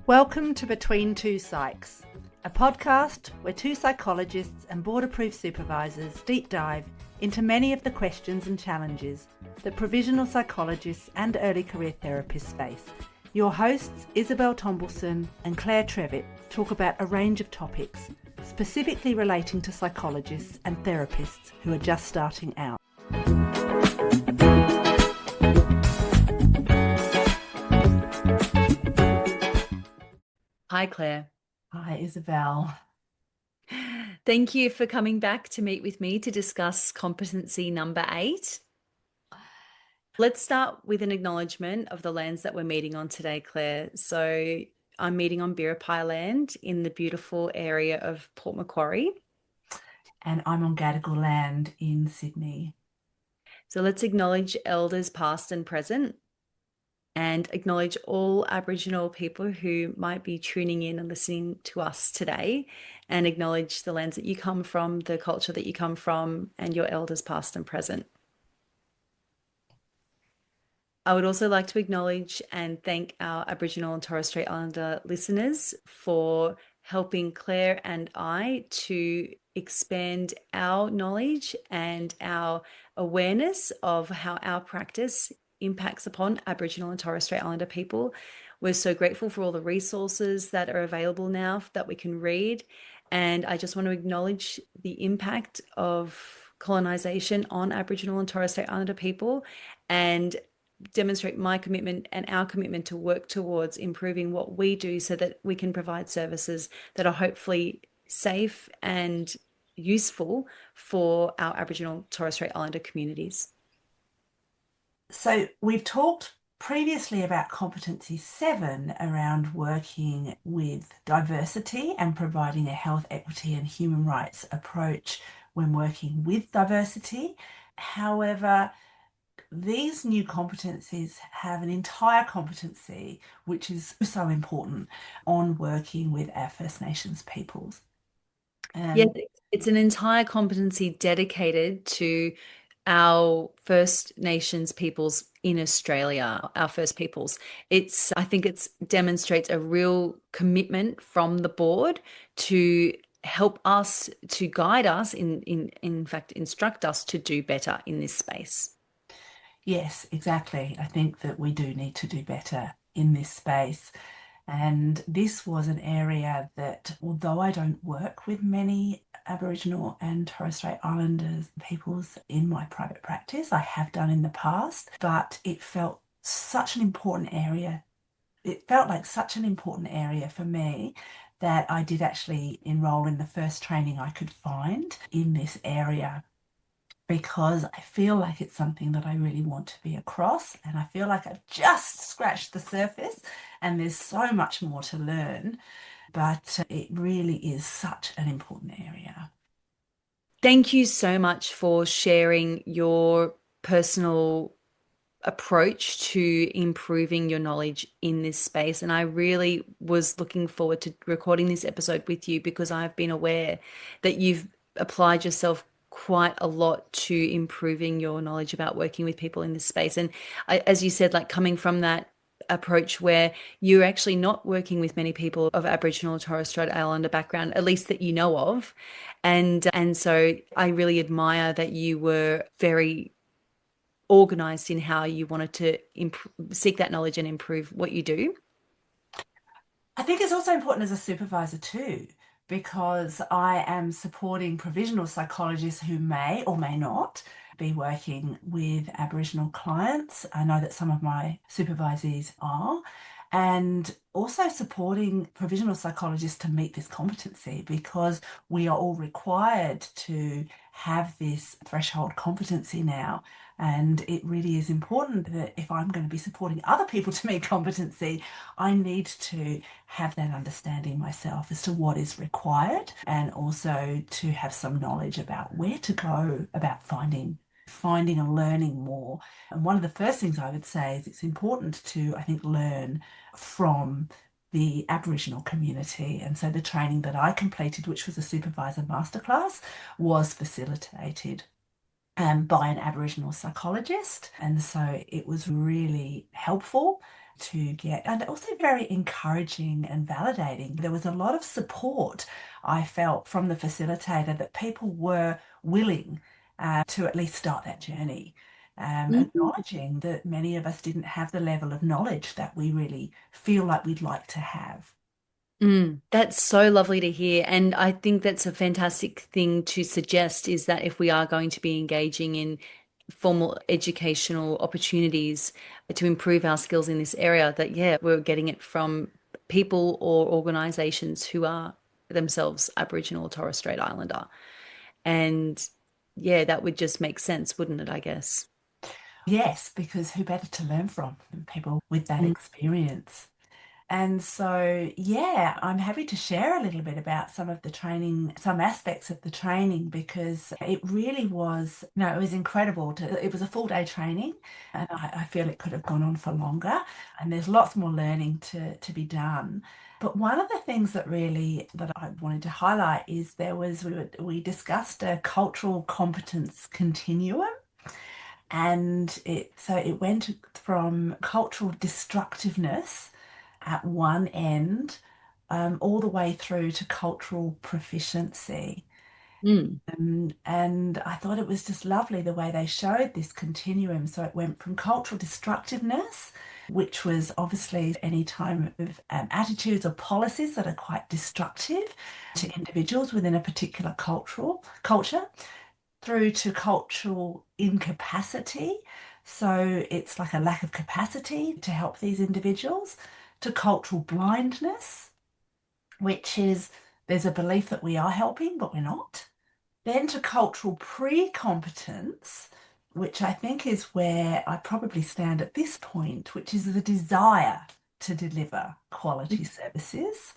Welcome to Between Two Psychs, a podcast where two psychologists and board-approved supervisors deep dive into many of the questions and challenges that provisional psychologists and early career therapists face. Your hosts, Isabelle Tombleson and Claire Trevitt, talk about a range of topics, specifically relating to psychologists and therapists who are just starting out. Hi, Claire. Hi, Isabelle. Thank you for coming back to meet with me to discuss competency number 8. Let's start with an acknowledgement of the lands that we're meeting on today, Claire. So I'm meeting on Biripi land in the beautiful area of Port Macquarie. And I'm on Gadigal land in Sydney. So let's acknowledge elders past and present, and acknowledge all Aboriginal people who might be tuning in and listening to us today, and acknowledge the lands that you come from, the culture that you come from, and your elders past and present. I would also like to acknowledge and thank our Aboriginal and Torres Strait Islander listeners for helping Claire and I to expand our knowledge and our awareness of how our practice impacts upon Aboriginal and Torres Strait Islander people. We're so grateful for all the resources that are available now that we can read. And I just want to acknowledge the impact of colonisation on Aboriginal and Torres Strait Islander people, and demonstrate my commitment and our commitment to work towards improving what we do so that we can provide services that are hopefully safe and useful for our Aboriginal Torres Strait Islander communities. So we've talked previously about Competency 7 around working with diversity and providing a health, equity and human rights approach when working with diversity. However, these new competencies have an entire competency, which is so important on working with our First Nations peoples. Yes, it's an entire competency dedicated to our First Nations peoples in Australia, our First Peoples. I think it demonstrates a real commitment from the board to help us, to guide us, in fact, instruct us to do better in this space. Yes, exactly. I think that we do need to do better in this space. And this was an area that, although I don't work with many Aboriginal and Torres Strait Islanders peoples in my private practice, I have done in the past, but it felt such an important area. It felt like such an important area for me that I did actually enroll in the first training I could find in this area, because I feel like it's something that I really want to be across, and I feel like I've just scratched the surface and there's so much more to learn, but it really is such an important area. Thank you so much for sharing your personal approach to improving your knowledge in this space. And I really was looking forward to recording this episode with you, because I've been aware that you've applied yourself quite a lot to improving your knowledge about working with people in this space. And as you said, like coming from that approach where you're actually not working with many people of Aboriginal or Torres Strait Islander background, at least that you know of. And so I really admire that you were very organized in how you wanted to seek that knowledge and improve what you do. I think it's also important as a supervisor too, because I am supporting provisional psychologists who may or may not be working with Aboriginal clients. I know that some of my supervisees are, and also supporting provisional psychologists to meet this competency, because we are all required to have this threshold competency now. And it really is important that if I'm going to be supporting other people to meet competency, I need to have that understanding myself as to what is required, and also to have some knowledge about where to go about finding and learning more. And one of the first things I would say is it's important to, I think, learn from the Aboriginal community. And so the training that I completed, which was a supervisor masterclass, was facilitated by an Aboriginal psychologist. And so it was really helpful to get, and also very encouraging and validating. There was a lot of support I felt from the facilitator that people were willing to at least start that journey, Mm. acknowledging that many of us didn't have the level of knowledge that we really feel like we'd like to have. That's so lovely to hear. And I think that's a fantastic thing to suggest is that if we are going to be engaging in formal educational opportunities to improve our skills in this area, that, yeah, we're getting it from people or organizations who are themselves Aboriginal or Torres Strait Islander. And yeah, that would just make sense, wouldn't it, I guess? Yes, because who better to learn from than people with that experience? And so, yeah, I'm happy to share a little bit about some of the training, some aspects of the training, because it really was, it was incredible it was a full day training, and I feel it could have gone on for longer, and there's lots more learning to be done. But one of the things that I wanted to highlight is we discussed a cultural competence continuum. And it went from cultural destructiveness at one end, all the way through to cultural proficiency. Mm, And I thought it was just lovely the way they showed this continuum. So it went from cultural destructiveness, which was obviously any time of attitudes or policies that are quite destructive to individuals within a particular culture, through to cultural incapacity. So it's like a lack of capacity to help these individuals, to cultural blindness, which is there's a belief that we are helping, but we're not. Then to cultural pre-competence, which I think is where I probably stand at this point, which is the desire to deliver quality services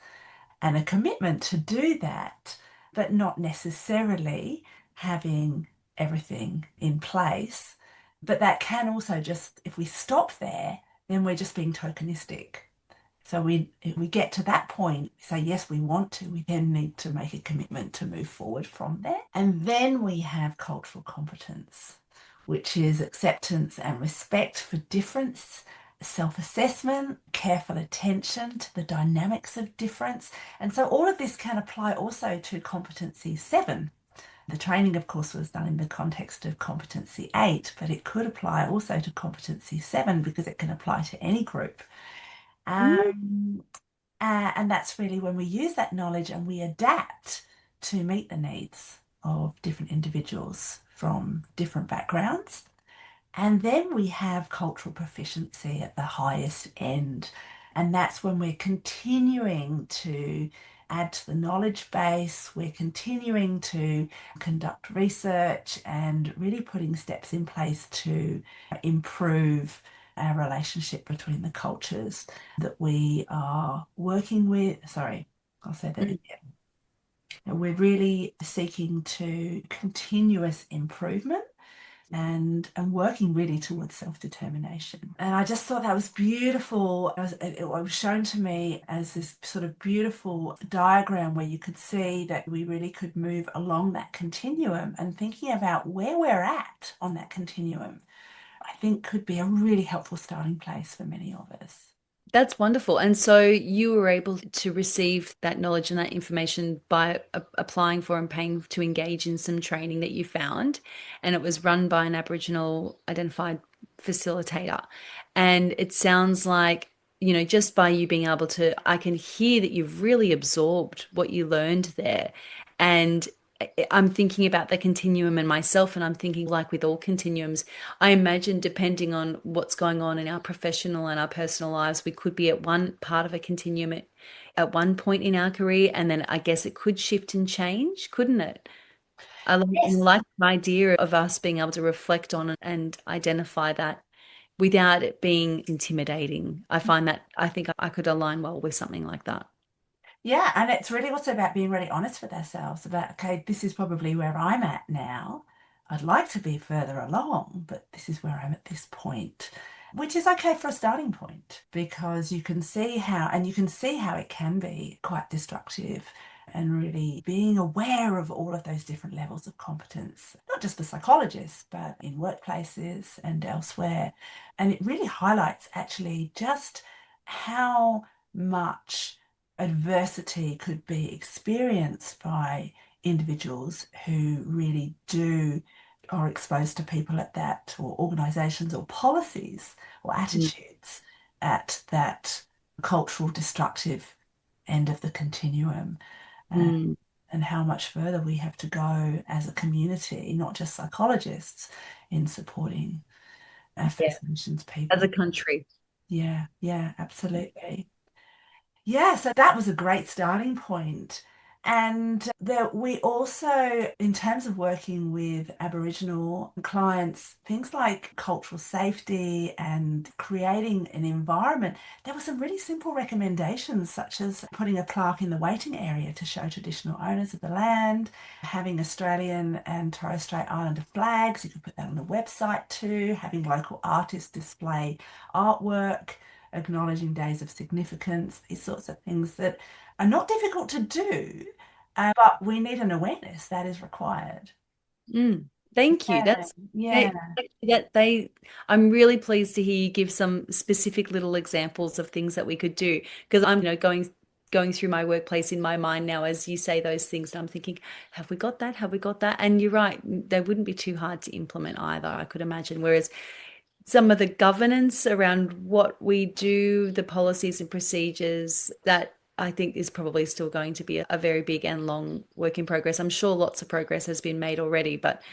and a commitment to do that, but not necessarily having everything in place. But that can also just, if we stop there, then we're just being tokenistic. So if we get to that point, say, yes, we want to, we then need to make a commitment to move forward from there. And then we have cultural competence, which is acceptance and respect for difference, self-assessment, careful attention to the dynamics of difference. And so all of this can apply also to competency 7. The training, of course, was done in the context of competency 8, but it could apply also to competency 7 because it can apply to any group. mm, Um, and that's really when we use that knowledge and we adapt to meet the needs of different individuals from different backgrounds. And then we have cultural proficiency at the highest end. And that's when we're continuing to add to the knowledge base, we're continuing to conduct research and really putting steps in place to improve our relationship between the cultures that we are working with. Sorry, I'll say that mm. again. We're really seeking to continuous improvement and working really towards self-determination. And I just thought that was beautiful. It was shown to me as this sort of beautiful diagram where you could see that we really could move along that continuum, and thinking about where we're at on that continuum, I think could be a really helpful starting place for many of us. That's wonderful. And so you were able to receive that knowledge and that information by applying for and paying to engage in some training that you found. And it was run by an Aboriginal identified facilitator. And it sounds like, just by you being able to, I can hear that you've really absorbed what you learned there. And I'm thinking about the continuum and myself, and I'm thinking, like with all continuums, I imagine depending on what's going on in our professional and our personal lives, we could be at one part of a continuum at one point in our career, and then I guess it could shift and change, couldn't it? Yes. Like the idea of us being able to reflect on it and identify that without it being intimidating. I think I could align well with something like that. Yeah, and it's really also about being really honest with ourselves about, okay, this is probably where I'm at now. I'd like to be further along, but this is where I'm at this point, which is okay for a starting point because you can see how it can be quite destructive and really being aware of all of those different levels of competence, not just for psychologists, but in workplaces and elsewhere. And it really highlights actually just how much adversity could be experienced by individuals who really do are exposed to people at that, or organisations or policies or Mm, attitudes at that cultural destructive end of the continuum, and, mm. and how much further we have to go as a community, not just psychologists, in supporting our Yeah, First Nations as people. a country. Yeah, yeah, absolutely. Yeah, so that was a great starting point. And there, we also, in terms of working with Aboriginal clients, things like cultural safety and creating an environment, there were some really simple recommendations, such as putting a plaque in the waiting area to show traditional owners of the land, having Australian and Torres Strait Islander flags, you could put that on the website too, having local artists display artwork, acknowledging days of significance, these sorts of things that are not difficult to do, but we need an awareness that is required. Mm, thank you. Yeah, That's yeah. they, that they I'm really pleased to hear you give some specific little examples of things that we could do because I'm, going through my workplace in my mind now as you say those things and I'm thinking, have we got that? Have we got that? And you're right, they wouldn't be too hard to implement either, I could imagine. Whereas some of the governance around what we do, the policies and procedures, that I think is probably still going to be a very big and long work in progress. I'm sure lots of progress has been made already, but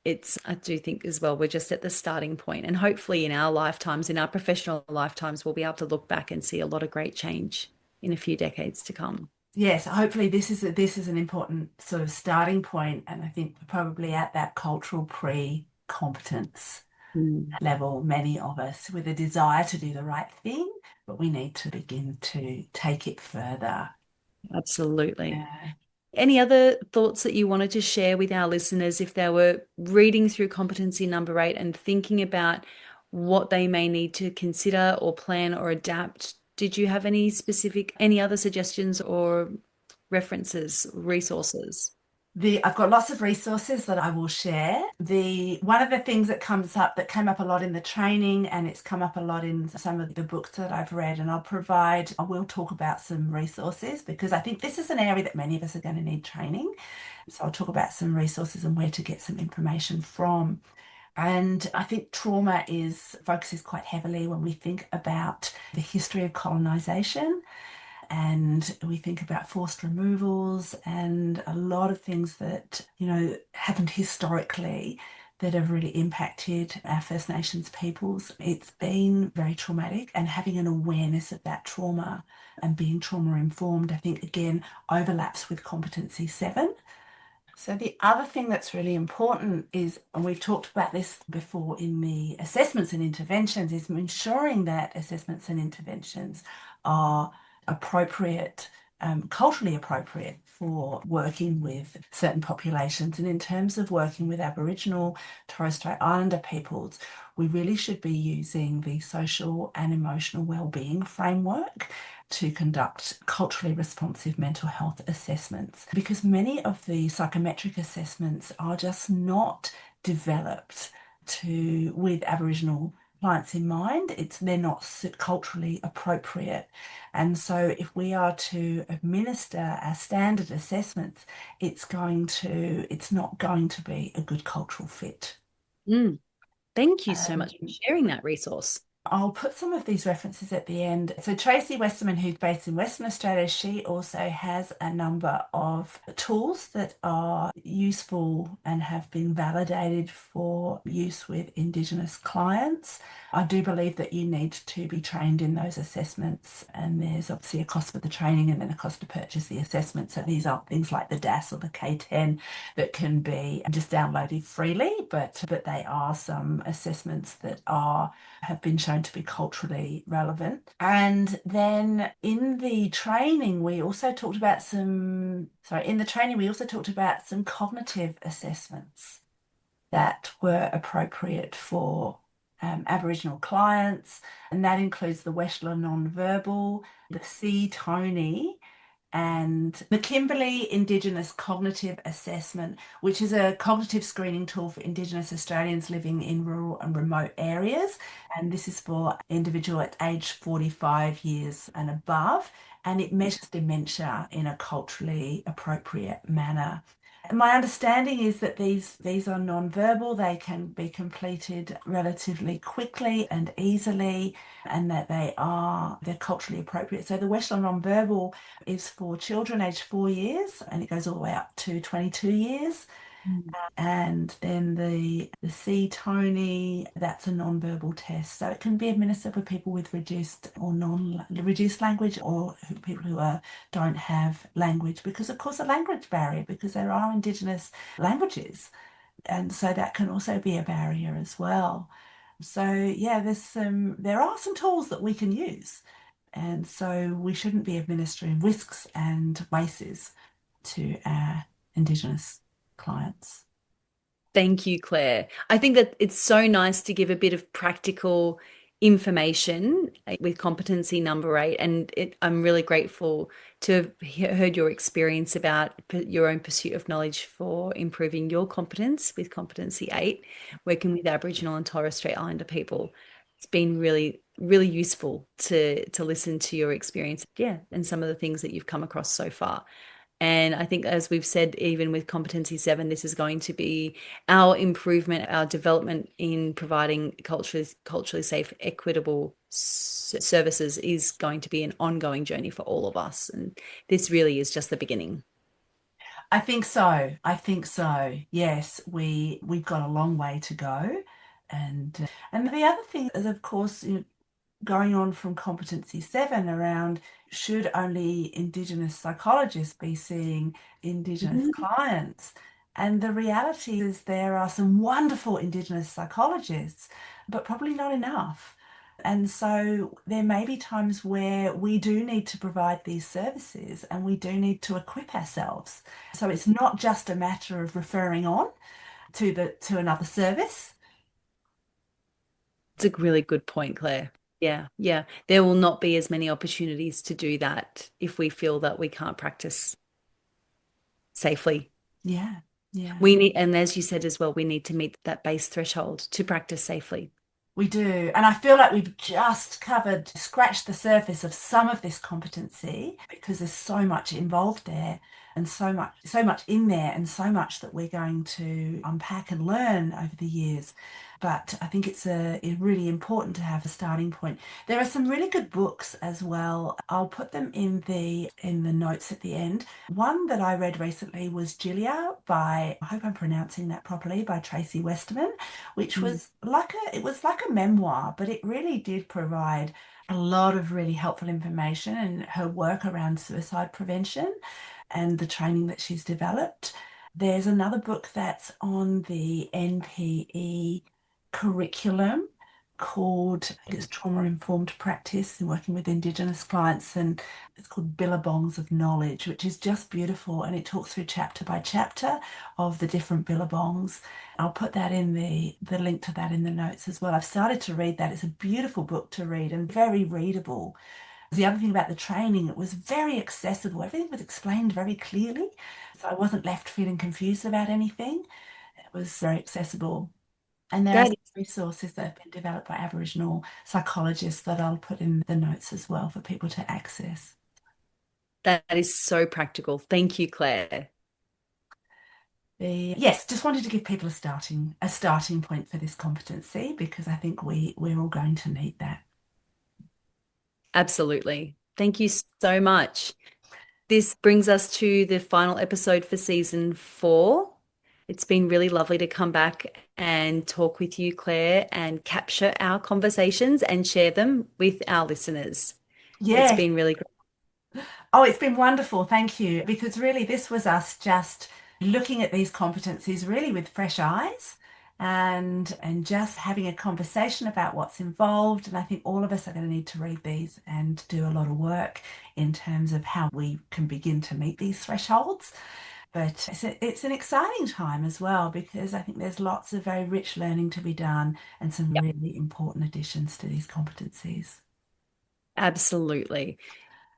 I do think as well, we're just at the starting point. And hopefully in our lifetimes, in our professional lifetimes, we'll be able to look back and see a lot of great change in a few decades to come. Yes, hopefully this is an important sort of starting point, and I think we're probably at that cultural pre-competence Mm, level, many of us, with a desire to do the right thing, but we need to begin to take it further. absolutely. Yeah. Any other thoughts that you wanted to share with our listeners if they were reading through competency number 8 and thinking about what they may need to consider or plan or adapt? Did you have any other suggestions or references, resources? I've got lots of resources that I will share. One of the things that comes up that came up a lot in the training, and it's come up a lot in some of the books that I've read, and I will talk about some resources because I think this is an area that many of us are going to need training. So I'll talk about some resources and where to get some information from. And I think trauma is focuses quite heavily when we think about the history of colonization, and we think about forced removals and a lot of things that, happened historically that have really impacted our First Nations peoples. It's been very traumatic, and having an awareness of that trauma and being trauma informed, I think, again, overlaps with competency 7. So the other thing that's really important is, and we've talked about this before in the assessments and interventions, is ensuring that assessments and interventions are appropriate, culturally appropriate for working with certain populations. And in terms of working with Aboriginal, Torres Strait Islander peoples, we really should be using the social and emotional wellbeing framework to conduct culturally responsive mental health assessments, because many of the psychometric assessments are just not developed to with Aboriginal clients in mind. They're not culturally appropriate. And so if we are to administer our standard assessments, it's not going to be a good cultural fit. Mm, thank you so much for Um, sharing that resource. I'll put some of these references at the end. So Tracy Westerman, who's based in Western Australia, she also has a number of tools that are useful and have been validated for use with Indigenous clients. I do believe that you need to be trained in those assessments, and there's obviously a cost for the training and then a cost to purchase the assessment. So these are things like the DAS or the K10 that can be just downloaded freely, but they are some assessments that have been shown to be culturally relevant. And then in the training, we also talked about some cognitive assessments that were appropriate for Aboriginal clients, and that includes the Wechsler nonverbal, the C Tony, and the Kimberley Indigenous Cognitive Assessment, which is a cognitive screening tool for Indigenous Australians living in rural and remote areas. And this is for individual at age 45 years and above, and it measures dementia in a culturally appropriate manner. My understanding is that these are non-verbal, they can be completed relatively quickly and easily, and that they're culturally appropriate. So the Western non-verbal is for children aged 4 years, and it goes all the way up to 22 years. Mm. And then the C Tony, that's a non-verbal test. So it can be administered for people with reduced or non-reduced language, or people who don't have language, because of course a language barrier, because there are Indigenous languages. And so that can also be a barrier as well. So yeah, there are some tools that we can use. And so we shouldn't be administering risks and races to our Indigenous clients. Thank you, Claire. I think that it's so nice to give a bit of practical information with competency number 8. And I'm really grateful to have heard your experience about your own pursuit of knowledge for improving your competence with competency 8, working with Aboriginal and Torres Strait Islander people. It's been really, really useful to listen to your experience, yeah, and some of the things that you've come across so far. And I think, as we've said, even with Competency 7, this is going to be our improvement, our development in providing culturally safe, equitable services is going to be an ongoing journey for all of us. And this really is just the beginning. I think so. I think so. Yes, we've got a long way to go. And the other thing is, of course, going on from competency 7 around, should only Indigenous psychologists be seeing Indigenous Mhm. clients? And the reality is there are some wonderful Indigenous psychologists, but probably not enough. And so there may be times where we do need to provide these services and we do need to equip ourselves. So it's not just a matter of referring on to another service. It's a really good point, Claire. Yeah, yeah. There will not be as many opportunities to do that if we feel that we can't practice safely. Yeah, yeah. We need, and as you said as well, we need to meet that base threshold to practice safely. We do. And I feel like we've just scratched the surface of some of this competency, because there's so much involved there and so much in there, and so much that we're going to unpack and learn over the years. But I think it's really important to have a starting point. There are some really good books as well. I'll put them in the notes at the end. One that I read recently was Julia by, I hope I'm pronouncing that properly, by Tracy Westerman, which Mm. was it was like a memoir, but it really did provide a lot of really helpful information, and her work around suicide prevention and the training that she's developed. There's another book that's on the NPE curriculum called, I think it's Trauma Informed Practice and working with Indigenous clients, and it's called Billabongs of Knowledge, which is just beautiful, and it talks through chapter by chapter of the different billabongs. I'll put that in the link to that in the notes as well. I've started to read that. It's a beautiful book to read and very readable. The other thing about the training, it was very accessible. Everything was explained very clearly, so I wasn't left feeling confused about anything. It was very accessible. And there are That some resources that have been developed by Aboriginal psychologists that I'll put in the notes as well for people to access. that is so practical. Thank you, Claire. Yes, just wanted to give people a starting point for this competency, because I think we're all going to need that. Absolutely. Thank you so much. This brings us to the final episode for season 4. It's been really lovely to come back and talk with you, Claire, and capture our conversations and share them with our listeners. It's Yes. been really great. Oh, it's been wonderful. Thank you. Because really, this was us just looking at these competencies really with fresh eyes, and just having a conversation about what's involved. And I think all of us are going to need to read these and do a lot of work in terms of how we can begin to meet these thresholds. But it's an exciting time as well, because I think there's lots of very rich learning to be done and some Yep, really important additions to these competencies. absolutely.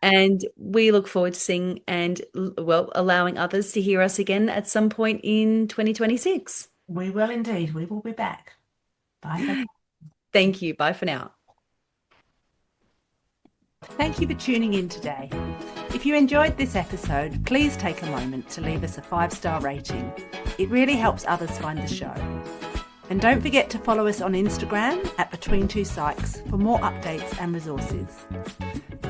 And we look forward to seeing and, well, allowing others to hear us again at some point in 2026. We will indeed. We will be back. Bye for now. Thank you. Bye for now. Thank you for tuning in today. If you enjoyed this episode, please take a moment to leave us a 5-star rating. It really helps others find the show. And don't forget to follow us on Instagram at Between Two Psychs for more updates and resources.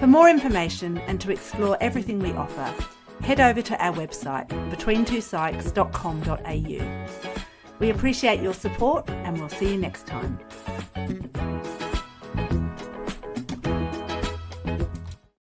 For more information and to explore everything we offer, head over to our website, betweentwopsychs.com.au. We appreciate your support and we'll see you next time.